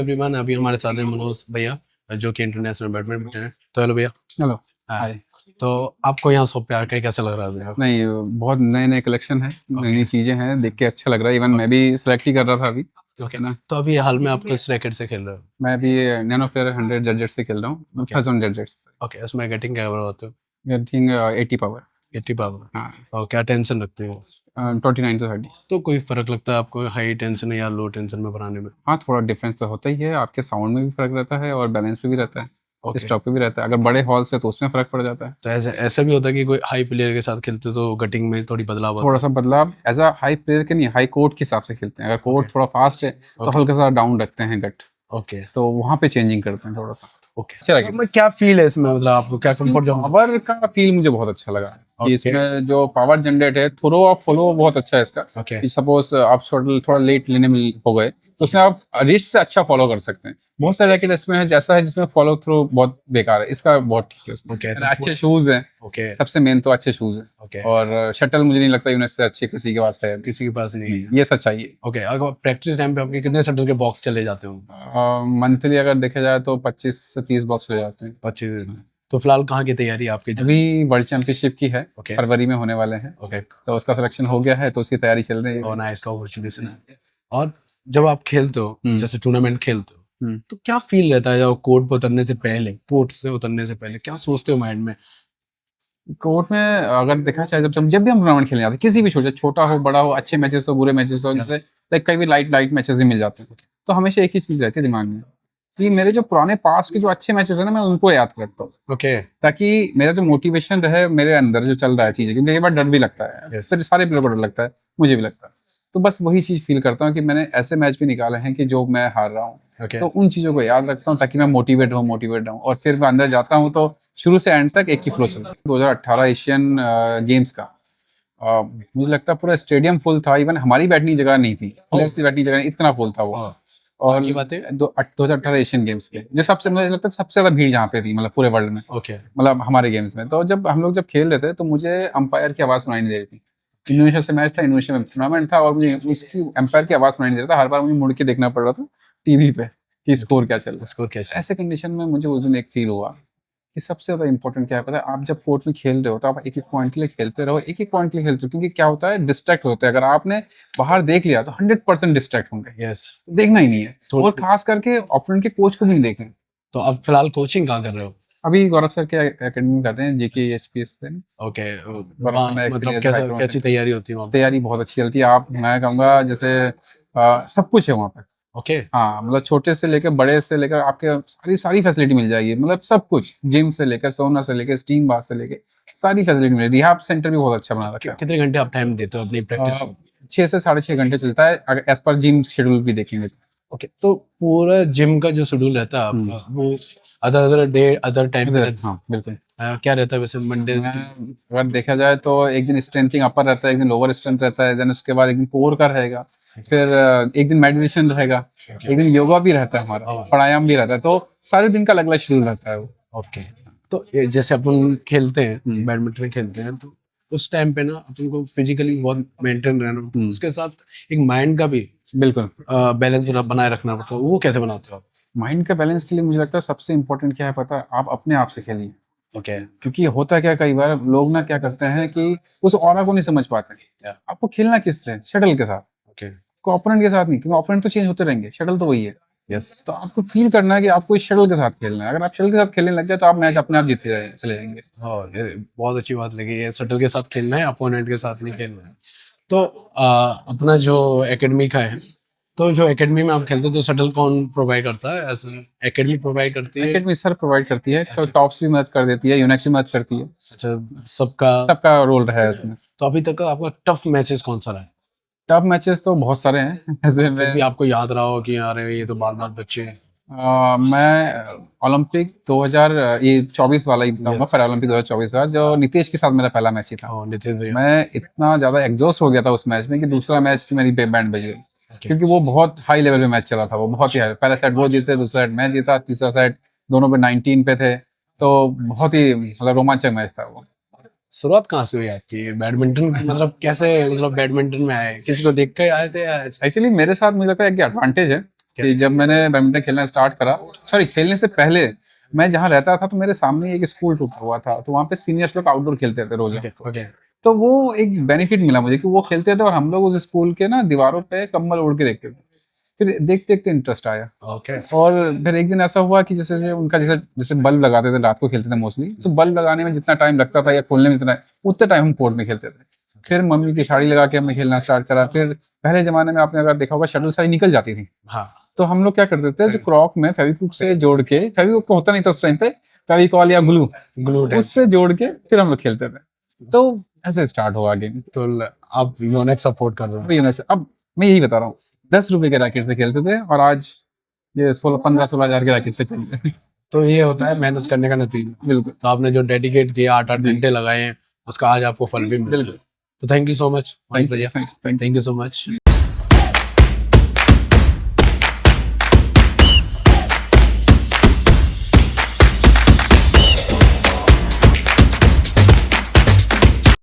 Everyone, अभी हमारे साथ हैं मनोज भैया जो कि इंटरनेशनल बैडमिंटन है। तो हेलो भैया। हेलो। हाँ। हाय। तो आपको यहाँ शॉप पे आके कैसा लग रहा है भैया? नहीं, बहुत नए नए कलेक्शन है, नई नई चीजें हैं, देख के अच्छा लग रहा है। इवन मैं भी सिलेक्ट ही कर रहा था अभी, ओके है ना। तो अभी हाल में आप किस रैकेट से खेल रहे हो? मैं अभी नैनो फ्लेयर 100 जर्जेट से खेल रहा हूँ, Okay. 1000 जर्जेट। ओके, उसमें गेटिंग क्या होते हो? Getting 80 power. 80 पावर। हाँ, और क्या टेंशन रखते हो? 29 to 30। तो कोई फर्क लगता है आपको हाई टेंशन या लो टेंशन में बनाने में? हाँ, थोड़ा डिफरेंस तो होता ही है, आपके साउंड में भी फर्क रहता है और बैलेंस पे भी रहता है, ओके। स्टॉप पे भी रहता है। अगर बड़े हॉल से तो उसमें फर्क पड़ जाता है। तो ऐसा ऐसा भी होता है कि कोई हाई प्लेयर के साथ खेलते हो तो गटिंग में थोड़ी बदलाव होता थोड़ा सा बदलाव एज अ हाई प्लेयर के नहीं, हाई कोर्ट के हिसाब से खेलते हैं। अगर कोर्ट Okay. थोड़ा फास्ट है तो Okay. हल्का सा डाउन रखते हैं गट, है? ओके तो वहाँ पे चेंजिंग करते हैं थोड़ा सा। ओके। अच्छा लगे। तो क्या फील है इसमें, मतलब आपको क्या कंफर्ट जोन? पावर का फील मुझे बहुत अच्छा लगा कि Okay. इसमें जो पावर जनरेट है, थ्रो और फॉलो बहुत अच्छा है इसका। Okay. कि सपोज आप शॉट थोड़ा लेट लेने में हो गए तो उसमें आप रिस्ट से अच्छा फॉलो कर सकते हैं। बहुत सारे रैकेट इसमें है जैसा है जिसमें फॉलो थ्रो बहुत बेकार है, इसका बहुत ठीक है उसमें। Okay, And तो अच्छे शूज हैं। ओके सबसे मेन तो अच्छे शूज हैं। ओके। और शटल मुझे नहीं लगता यूनिट से अच्छी किसी के पास है। किसी के पास नहीं है। ये सच्चाई है। ओके, अगर प्रैक्टिस टाइम पे आपके कितने शटल के बॉक्स चले जाते हो? मंथली अगर देखा जाए तो 25 से 30 बॉक्स ले जाते हैं। 25 दिन। तो फिलहाल कहाँ की तैयारी है आपकी? अभी वर्ल्ड चैंपियनशिप की है, Okay. फरवरी में होने वाले हैं। ओके। तो उसका सिलेक्शन हो गया है, तो उसकी तैयारी चल रही और है। नाइस, कांग्रेचुलेशन है। और जब आप खेलते हो, जैसे टूर्नामेंट खेलते हो, तो क्या फील रहता है जब कोर्ट पर उतरने से पहले, कोर्ट से उतरने से पहले क्या सोचते हो माइंड में? कोर्ट में अगर देखा जाए, जब भी हम टूर्नामेंट खेलने जाते हैं, किसी भी छोटा हो बड़ा हो, अच्छे मैचेस हो बुरे मैचेस हो, जैसे लाइक कई भी लाइट मैचेस भी मिल जाते हैं, तो हमेशा एक ही चीज रहती है दिमाग में कि मेरे जो पुराने पास के जो अच्छे मैचेस है ना, मैं उनको याद करता हूँ। ओके। ताकि मेरा जो मोटिवेशन रहे मेरे अंदर जो चल रहा है चीजें, क्योंकि कई बार डर भी लगता है, फिर सारे प्लेयर को डर लगता है, मुझे भी लगता है। तो बस वही चीज फील करता हूँ कि मैंने ऐसे मैच भी निकाले हैं कि जो मैं हार रहा हूँ। Okay. तो उन चीजों को याद रखता हूँ ताकि मैं मोटिवेट रहूँ और फिर मैं अंदर जाता हूँ तो शुरू से एंड तक एक ही फ्लो चलता है। 2018 एशियन गेम्स का मुझे लगता है पूरा स्टेडियम फुल था। इवन हमारी बैठने की जगह नहीं थी, प्लेयर्स की बैठने की जगह नहीं, इतना फुल था वो। और की बात है 2018 एशियन गेम्स के जो सबसे मुझे लगता है सबसे ज्यादा भीड़ जहाँ पे थी, मतलब पूरे वर्ल्ड में। ओके। मतलब हमारे गेम्स में तो जब हम लोग खेल रहे थे तो मुझे अंपायर की आवाज सुनाई नहीं दे रही थी। इंडोनेशिया से मैच था, इंडोनेशिया में टूर्नामेंट था और मुझे उसकी अंपायर की आवाज सुनाई नहीं दे रहा था। हर बार मुझे मुड़ के देखना पड़ रहा था टीवी पे कि स्कोर क्या चल रहा है। स्कोर कैसे? ऐसे कंडीशन में मुझे उस दिन एक फील हुआ कि सबसे ज्यादा इंपॉर्टेंट क्या है पता है, आप जब कोर्ट में खेल रहे हो तो आप एक एक पॉइंट के लिए खेलते रहो, एक एक पॉइंट के लिए खेलते हो। क्योंकि क्या होता है, डिस्ट्रैक्ट होते हैं। अगर आपने बाहर देख लिया तो 100% डिस्ट्रैक्ट होंगे। यस। देखना ही नहीं है, तो और खास करके ओपोनेंट के कोच को भी नहीं देखें। तो अब फिलहाल कोचिंग कहाँ कर रहे हो? अभी गौरव सर के एकेडमी में कर रहे हैं, JKHPS से। ओके। गौरव सर ने मतलब कैसी तैयारी होती है वहाँ पे? तैयारी बहुत अच्छी चलती है। आप मैं कहूँगा जैसे सब कुछ है वहाँ पे। ओके। हाँ, मतलब छोटे से लेकर बड़े से लेकर आपके सारी सारी फैसिलिटी मिल जाएगी। मतलब सब कुछ, जिम से लेकर सोना से लेकर स्टीम बाथ से लेकर सारी फैसिलिटी मिलेगी। रिहाब सेंटर भी बहुत अच्छा बना रखा है। कितने घंटे आप टाइम देते हो अपनी प्रैक्टिस को? 6 से 6.5 घंटे चलता है अगर एज पर जिम शेड्यूल भी देखेंगे तो। ओके, तो पूरा जिम का जो शेड्यूल रहता है आपका, वो अदर डे अदर टाइम पे हाँ बिल्कुल। क्या रहता है वैसे मंडे? अगर देखा जाए तो एक दिन स्ट्रेंथिंग अपर रहता है, एक दिन लोअर स्ट्रेंथ रहता है, देन उसके बाद एक दिन कोर का रहेगा, फिर एक दिन मेडिटेशन रहेगा, एक दिन योगा भी रहता है, हमारा प्राणायाम भी रहता है। तो सारे दिन का अलग अलग शेड्यूल रहता है वो। ओके। तो जैसे अपन खेलते हैं, बैडमिंटन खेलते हैं, तो उस टाइम पे ना अपन को फिजिकली बहुत मेंटेन रहना पड़ता है, उसके साथ एक माइंड का भी बिल्कुल बैलेंस बनाए रखना पड़ता है। वो कैसे बनाते हो आप? माइंड का बैलेंस के लिए मुझे लगता है सबसे इंपॉर्टेंट क्या है पता है, आप अपने आप से खेलिए। ओके। क्योंकि होता क्या, कई बार लोग ना क्या करते हैं कि उस ऑरा को नहीं समझ पाते। आपको खेलना किससे, शटल के साथ, ओके। ओपोनेंट के साथ नहीं, क्योंकि ओपोनेंट तो चेंज होते रहेंगे, शटल तो वही है। यस। तो आपको फील करना है कि आपको इस शटल के साथ खेलना है। अगर आप शटल के साथ खेलने लग गए तो आप मैच अपने आप जीतते चले जाएंगे। हाँ, ये बहुत अच्छी बात लगी। ये शटल के साथ खेलना है, अपोनेंट के साथ नहीं खेलना है। तो अपना जो एकेडमी का है, तो जो एकेडमी में आप खेलते हो तो शटल कौन प्रोवाइड करता है? ऐसा एकेडमी प्रोवाइड करती है? एकेडमी सर प्रोवाइड करती है, तो टॉप्स भी मदद कर देती है, यूनेक्स भी मदद करती है। अच्छा, सबका सबका रोल रहा है उसमें। तो अभी तक का आपका टफ मैचेस कौन सा रहा है? टफ मैचेस तो बहुत सारे हैं ऐसे फिर भी आपको याद रहा हो कि यार ये तो बाल बाल बच्चे हैं। मैं ओलंपिक 2024 वाला ही बताऊंगा, पैरा ओलंपिक 2024 का, जो नितेश के साथ मेरा पहला मैच ही था। नितिन भैया। मैं इतना ज्यादा एग्जॉस्ट हो गया था उस मैच में कि दूसरा मैच की मेरी बैंड बज गई। क्योंकि वो बहुत हाई लेवल पे मैच चला था, वो बहुत ही हाई। पहला सेट वो जीते, दूसरा सेट मैं जीता, तीसरा सेट दोनों पे 19 पे थे। तो बहुत ही मतलब रोमांचक मैच था वो। शुरुआत कहाँ से हुई आपकी बैडमिंटन की? मतलब कैसे, मतलब बैडमिंटन में आए, किसी को देख के आए थे या एक्चुअली मेरे साथ मुझे लगता है कि एडवांटेज है कि जब मैंने बैडमिंटन खेलना स्टार्ट करा, सॉरी खेलने से पहले मैं जहाँ रहता था तो मेरे सामने एक स्कूल टूटा हुआ था, तो वहाँ पे सीनियर्स लोग आउटडोर खेलते थे रोज। ओके तो वो एक बेनिफिट मिला मुझे कि वो खेलते थे और हम लोग उस स्कूल के ना दीवारों पे कंबल ओढ़ के देखते थे। फिर देखते देखते इंटरेस्ट आया, ओके और फिर एक दिन ऐसा हुआ कि जैसे जैसे उनका जैसे जैसे बल्ब लगाते थे, रात को खेलते थे मोस्टली, तो बल्ब लगाने में जितना टाइम लगता था या खोलने में जितना, उतने टाइम हम कोर्ट में खेलते थे। फिर मम्मी की साड़ी लगा के हमने खेलना स्टार्ट करा। फिर पहले जमाने में आपने अगर देखा होगा शटल सारी निकल जाती थी, हाँ तो हम लोग क्या करते थे, जो क्रॉक में फेविक्विक से जोड़ के, फेविक्विक तो होता नहीं था उस टाइम पे, फेविकॉल या ग्लू, ग्लू उससे जोड़ के फिर हम लोग खेलते थे। तो ऐसे स्टार्ट हुआ गेम। तो आप यूनिक सपोर्ट कर रहे हो। अब मैं यही बता रहा हूँ, 10 रुपए के रैकेट से खेलते थे और आज ये 15-16 हजार के रैकेट से खेलते हैं। तो ये होता है मेहनत करने का नतीजा। बिल्कुल तो आपने जो डेडिकेट किया 8-8 जी। घंटे लगाए हैं, उसका आज आपको फल भी मिल रहा है। बिल्कुल। तो thank you so much thank भैया, you thank you so much.